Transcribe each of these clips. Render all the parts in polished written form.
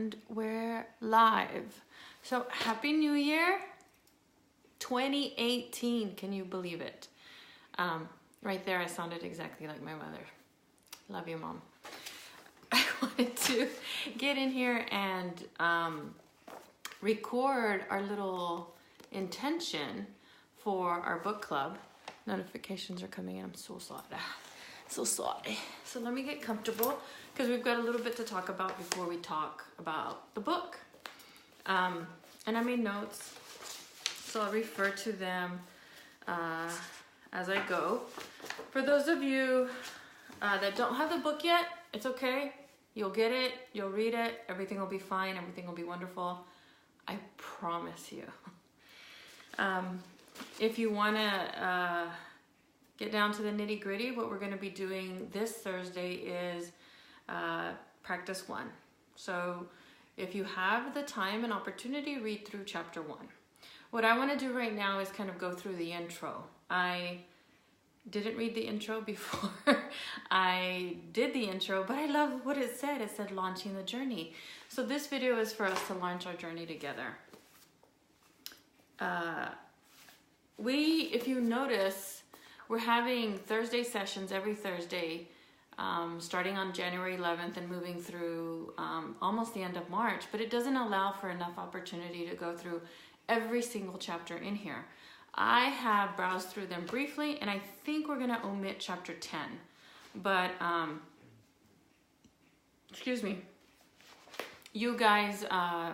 and we're live. So happy new year 2018. Can you believe it? Right there I sounded exactly like my mother. Love you, Mom. I wanted to get in here and record our little intention for our book club. Notifications are coming in. I'm so sorry. So sorry. So let me get comfortable because we've got a little bit to talk about before we talk about the book. And I made notes, so I'll refer to them as I go. For those of you that don't have the book yet, it's okay. You'll get it, you'll read it, everything will be fine, everything will be wonderful. I promise you. If you want to get down to the nitty gritty, what we're going to be doing this Thursday is practice 1. So if you have the time and opportunity, read through chapter 1. What I want to do right now is kind of go through the intro. I didn't read the intro before I did the intro, but I love what it said. It said launching the journey. So this video is for us to launch our journey together. If you notice, we're having Thursday sessions every Thursday, starting on January 11th and moving through almost the end of March, but it doesn't allow for enough opportunity to go through every single chapter in here. I have browsed through them briefly, and I think we're going to omit chapter 10, but excuse me, you guys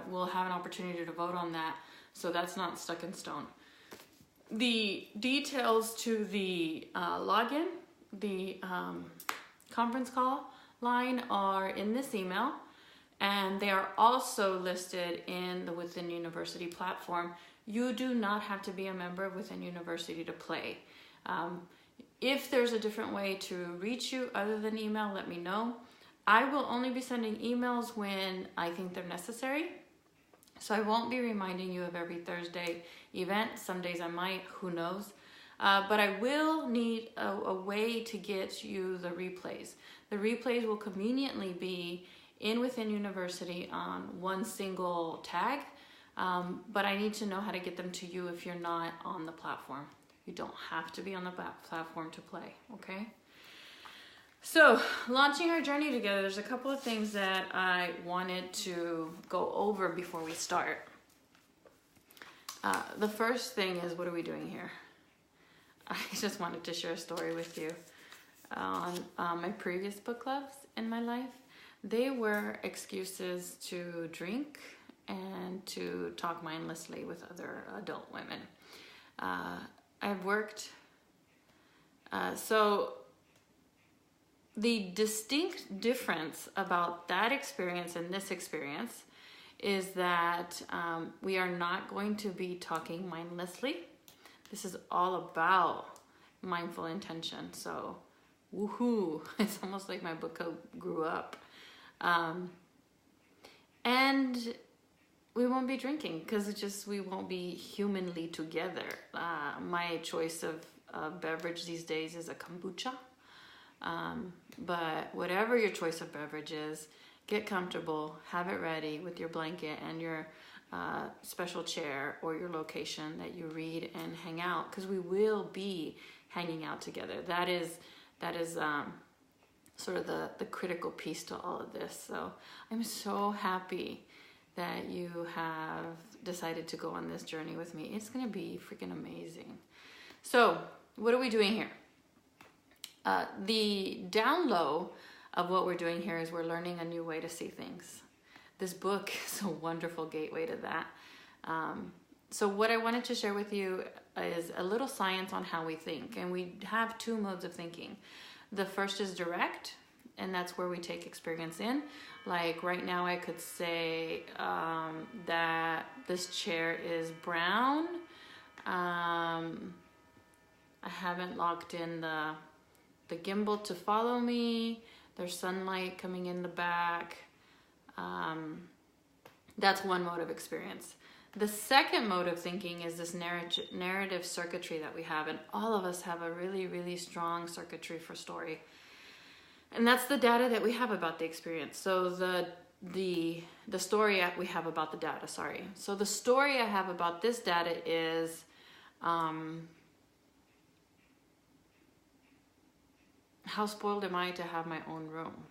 will have an opportunity to vote on that, so that's not stuck in stone. The details to the login, the conference call line are in this email, and they are also listed in the Within University platform. You do not have to be a member of Within University to play. If there's a different way to reach you other than email, let me know. I will only be sending emails when I think they're necessary. So I won't be reminding you of every Thursday event. Some days I might, who knows. But I will need a way to get you the replays. The replays will conveniently be in Within University on one single tag, but I need to know how to get them to you if you're not on the platform. You don't have to be on the platform to play, okay? So, launching our journey together, there's a couple of things that I wanted to go over before we start. The first thing is, what are we doing here? I just wanted to share a story with you. On my previous book clubs in my life, they were excuses to drink and to talk mindlessly with other adult women. I've worked, so the distinct difference about that experience and this experience is that we are not going to be talking mindlessly. This is all about mindful intention. So, woohoo! It's almost like my book grew up. And we won't be drinking because we won't be humanly together. My choice of beverage these days is a kombucha. But whatever your choice of beverage is, get comfortable, have it ready with your blanket and your special chair or your location that you read and hang out, because we will be hanging out together. That is sort of the critical piece to all of this. So I'm so happy that you have decided to go on this journey with me. It's going to be freaking amazing. So what are we doing here? The down low of what we're doing here is we're learning a new way to see things. This book is a wonderful gateway to that. So what I wanted to share with you is a little science on how we think. And we have 2 modes of thinking. The first is direct, and that's where we take experience in. Like right now I could say that this chair is brown. I haven't locked in the gimbal to follow me. There's sunlight coming in the back. That's one mode of experience. The second mode of thinking is this narrative circuitry that we have, and all of us have a really, really strong circuitry for story. And that's the data that we have about the experience. So the the story we have about the data, sorry. So the story I have about this data is how spoiled am I to have my own room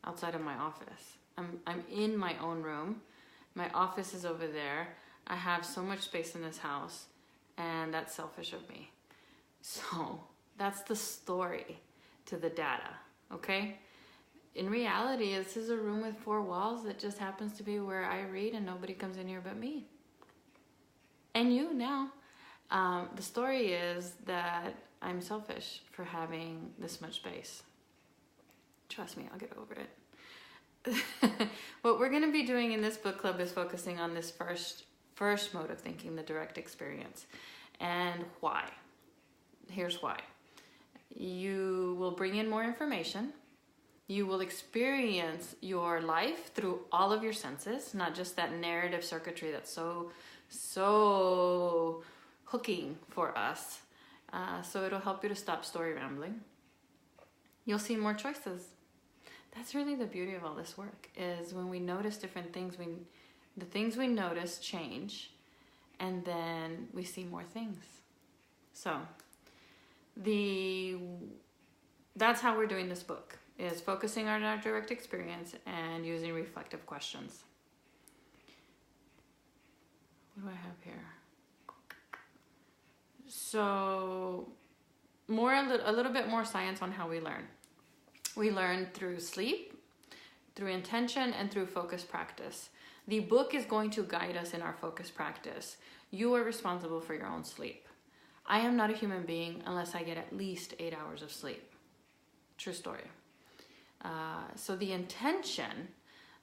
outside of my office. I'm in my own room. My office is over there. I have so much space in this house, and that's selfish of me. So that's the story to the data, okay? In reality, this is a room with 4 walls that just happens to be where I read, and nobody comes in here but me. And you now. The story is that I'm selfish for having this much space. Trust me, I'll get over it. What we're going to be doing in this book club is focusing on this first mode of thinking, the direct experience. And why? Here's why. You will bring in more information. You will experience your life through all of your senses, not just that narrative circuitry that's so hooking for us. So it'll help you to stop story rambling. You'll see more choices. That's really the beauty of all this work, is when we notice different things, the things we notice change, and then we see more things. So that's how we're doing this book, is focusing on our direct experience and using reflective questions. What do I have here? So a little bit more science on how we learn. We learn through sleep, through intention, and through focus practice. The book is going to guide us in our focus practice. You are responsible for your own sleep. I am not a human being unless I get at least 8 hours of sleep. True story. So the intention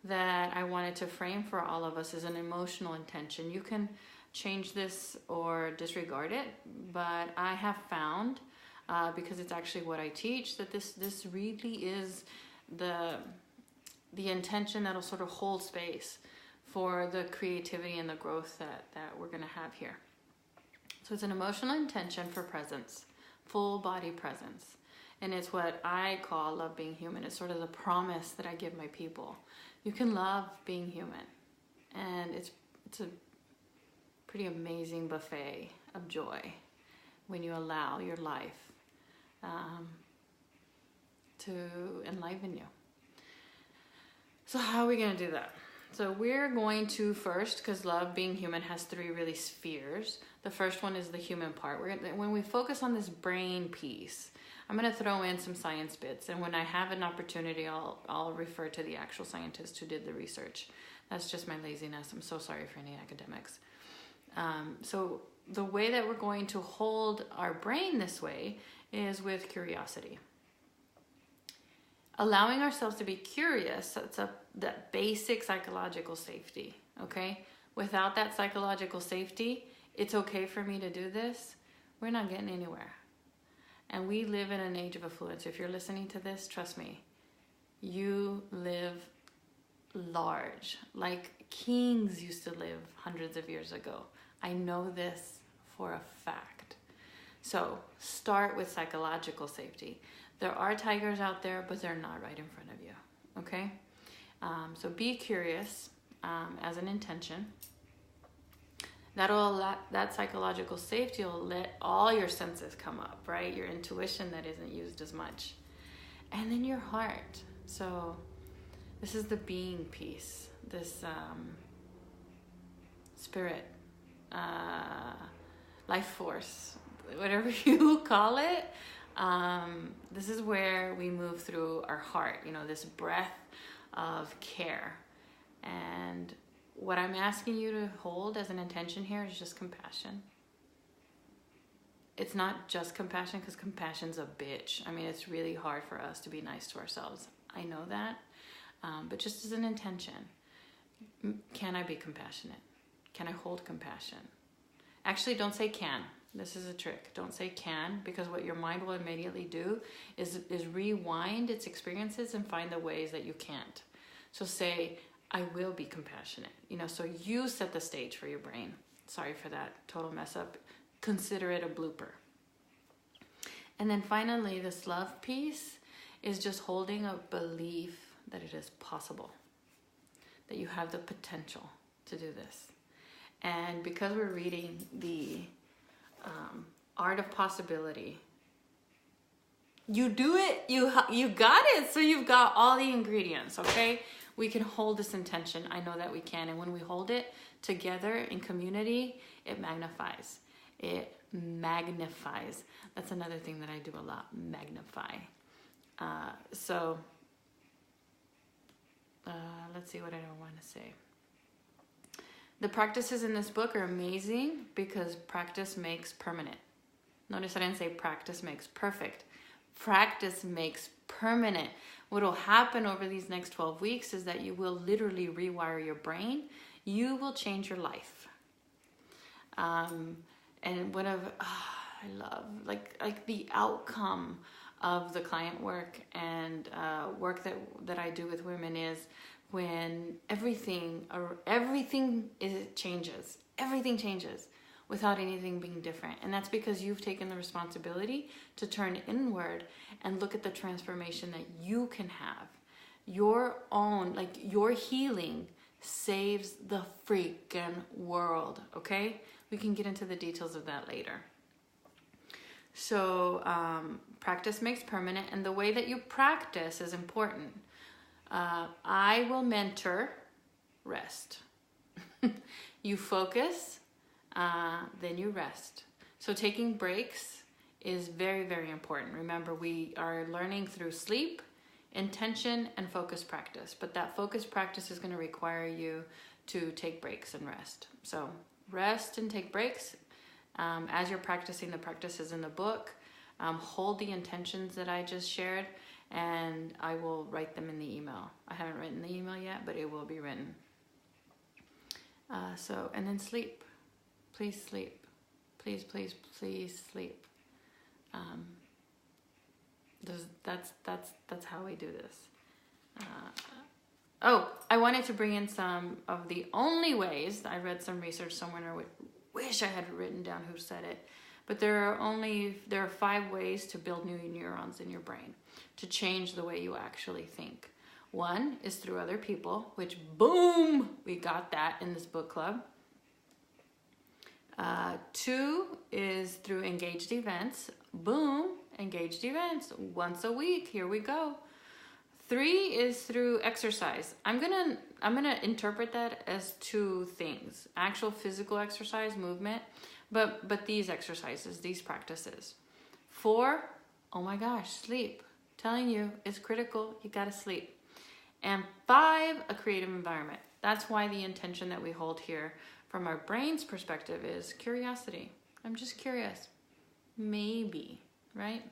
that I wanted to frame for all of us is an emotional intention. You can change this or disregard it, but I have found, because it's actually what I teach, that this really is the intention that'll sort of hold space for the creativity and the growth that we're going to have here. So it's an emotional intention for presence, full body presence. And it's what I call love being human. It's sort of the promise that I give my people. You can love being human. And it's a pretty amazing buffet of joy when you allow your life to enliven you. So how are we going to do that? So we're going to first, because Love Being Human has 3 really spheres. The first one is the human part. When we focus on this brain piece, I'm going to throw in some science bits. And when I have an opportunity, I'll refer to the actual scientists who did the research. That's just my laziness. I'm so sorry for any academics. So the way that we're going to hold our brain this way is with curiosity. Allowing ourselves to be curious sets up that basic psychological safety, okay? Without that psychological safety, it's okay for me to do this. We're not getting anywhere. And we live in an age of affluence. If you're listening to this, trust me, you live large, like kings used to live hundreds of years ago. I know this for a fact. So start with psychological safety. There are tigers out there, but they're not right in front of you, okay? So be curious as an intention. That psychological safety will let all your senses come up, right? Your intuition that isn't used as much. And then your heart. So this is the being piece, this spirit, life force, whatever you call it. This is where we move through our heart, this breath of care. And what I'm asking you to hold as an intention here is just compassion. It's not just compassion, because compassion's a bitch. I mean, it's really hard for us to be nice to ourselves. I know that. But just as an intention, can I be compassionate? Can I hold compassion? Actually, don't say can. This is a trick. Don't say can, because what your mind will immediately do is rewind its experiences and find the ways that you can't. So say, I will be compassionate. So you set the stage for your brain. Sorry for that total mess up. Consider it a blooper. And then finally, this love piece is just holding a belief that it is possible, that you have the potential to do this. And because we're reading the Art of Possibility, you do it, you got it. So you've got all the ingredients, okay? We can hold this intention. I know that we can. And when we hold it together in community, it magnifies. It magnifies. That's another thing that I do a lot, magnify. Let's see what I don't want to say. The practices in this book are amazing because practice makes permanent. Notice I didn't say practice makes perfect. Practice makes permanent. What will happen over these next 12 weeks is that you will literally rewire your brain. You will change your life. And one of, I love, like the outcome of the client work and work that I do with women is when everything changes. Everything changes without anything being different. And that's because you've taken the responsibility to turn inward and look at the transformation that you can have. Your own, like your healing saves the freaking world, okay? We can get into the details of that later. So practice makes permanent, and the way that you practice is important. I will mentor, rest. You focus, then you rest. So taking breaks is very, very important. Remember, we are learning through sleep, intention, and focus practice. But that focus practice is going to require you to take breaks and rest. So rest and take breaks. As you're practicing the practices in the book, hold the intentions that I just shared, and I will write them in the email. I haven't written the email yet, but it will be written. And then sleep. Please sleep. Please, please, please sleep. That's how we do this. I wanted to bring in some of the only ways. I read some research somewhere, and I wish I had written down who said it. But there are 5 ways to build new neurons in your brain, to change the way you actually think. 1 is through other people, which, boom, we got that in this book club. 2 is through engaged events. Boom, engaged events, once a week, here we go. 3 is through exercise. I'm gonna interpret that as 2 things: actual physical exercise, movement, but these exercises, these practices. 4, oh my gosh, sleep. Telling you, it's critical. You gotta sleep. And 5, a creative environment. That's why the intention that we hold here from our brain's perspective is curiosity. I'm just curious. Maybe, right?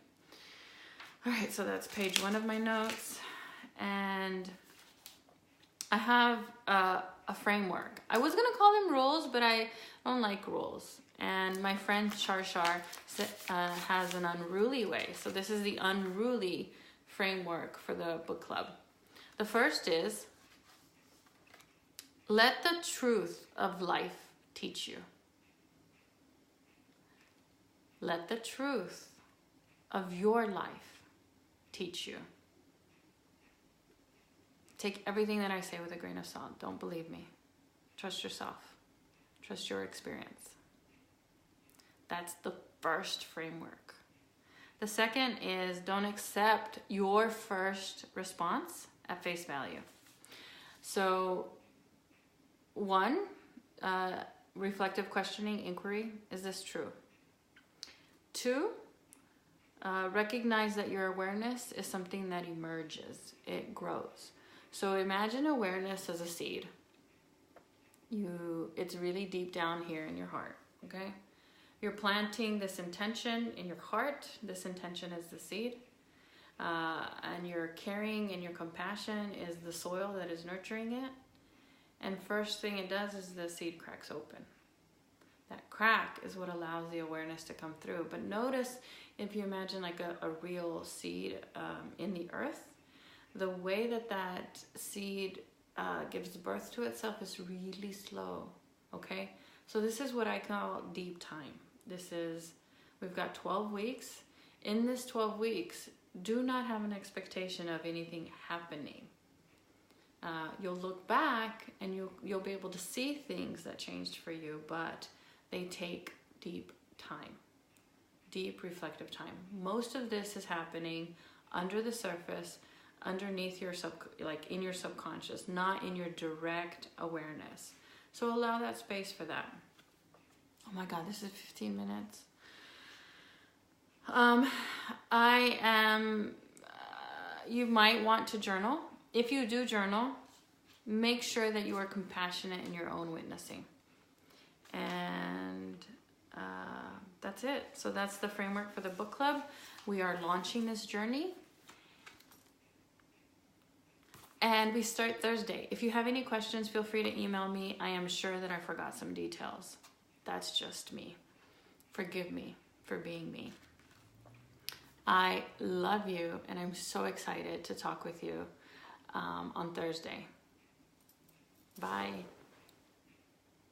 All right, so that's page 1 of my notes. And I have a framework. I was going to call them rules, but I don't like rules. And my friend Shar has an unruly way. So this is the unruly framework for the book club. The first is, let the truth of life teach you. Let the truth of your life teach you. Take everything that I say with a grain of salt. Don't believe me. Trust yourself. Trust your experience. That's the first framework. The second is, don't accept your first response at face value. So 1, reflective questioning, inquiry. Is this true? 2, recognize that your awareness is something that emerges. It grows. So imagine awareness as a seed. It's really deep down here in your heart, okay? You're planting this intention in your heart. This intention is the seed. And your caring and your compassion is the soil that is nurturing it. And first thing it does is the seed cracks open. That crack is what allows the awareness to come through. But notice, if you imagine like a real seed in the earth, the way that seed gives birth to itself is really slow, okay? So this is what I call deep time. We've got 12 weeks. In this 12 weeks, do not have an expectation of anything happening. you'll look back and you'll be able to see things that changed for you, but they take deep time, deep reflective time. Most of this is happening under the surface, underneath your in your subconscious, not in your direct awareness. So allow that space for that. Oh my God, this is 15 minutes. You might want to journal. If you do journal, make sure that you are compassionate in your own witnessing. And that's it. So that's the framework for the book club. We are launching this journey. And we start Thursday. If you have any questions, feel free to email me. I am sure that I forgot some details. That's just me. Forgive me for being me. I love you, and I'm so excited to talk with you on Thursday. Bye.